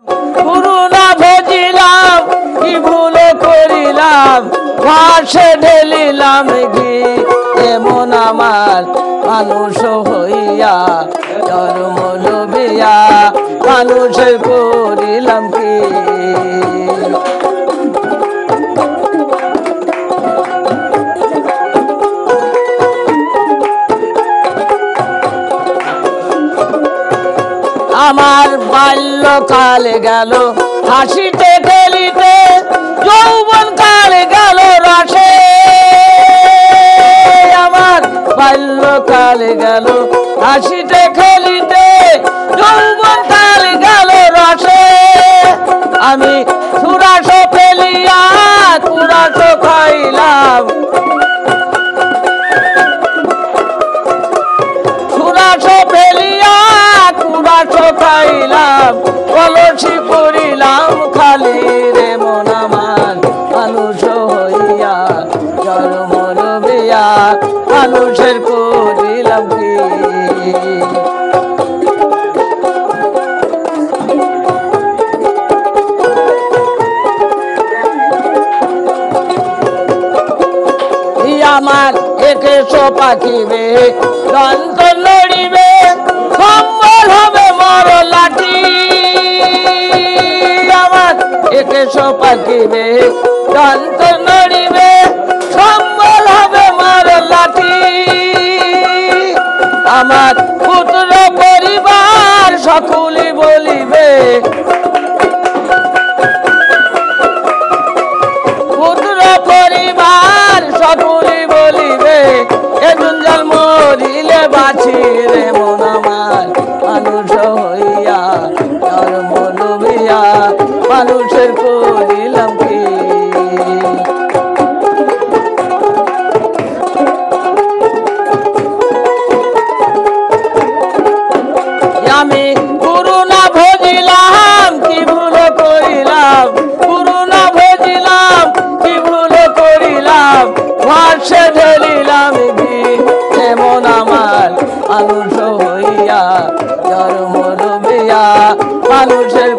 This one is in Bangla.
গুরু না ভজিলাম কি ভুল করিলাম ভাসে ঢেলিলাম ঘি এমন আমার মানুষ হইয়া জন্ম লবিয়া মানুষের করিলাম কি আমার বাল্যকাল গেল হাসিতে খেলিতে যৌবন কাল গেল রসে আমার বাল্যকাল গেল হাসিতে খেলিতে যৌবন কাল গেল রসে আমি সুরাস ফেলিয়া কুরাস খাইলাম সুরাস ফেলিয়া কুরাস খাইলাম কলসি করিলাম খালি রে মন আমার মানুষ হইয়া জন্ম লবিয়া মানুষের করিলাম কি আমার একেশো পাখিবে দন্ত লড়িবে সম্বল হবে মর লাঠি আমার একেশো পাখিবে দন্ত লড়িবে সম্বল হবে মর লাঠি আমার পুত্র পরিবার সকলে বলিবে পুত্র পরিবার সকলে বলিবে এজন জল মরিলে বাঁচি রে মন আমার মানুষ হইয়া জন্ম লবিয়া মানুষের করিলাম কি আমি গুরু না ভজিলাম কি ভুল করিলাম গুরু না ভজিলাম কি ভুল করিলাম ভাসে ঢেলিলাম ঘি এমন আমার মানুষ হইয়া জন্ম লবিয়া মানুষের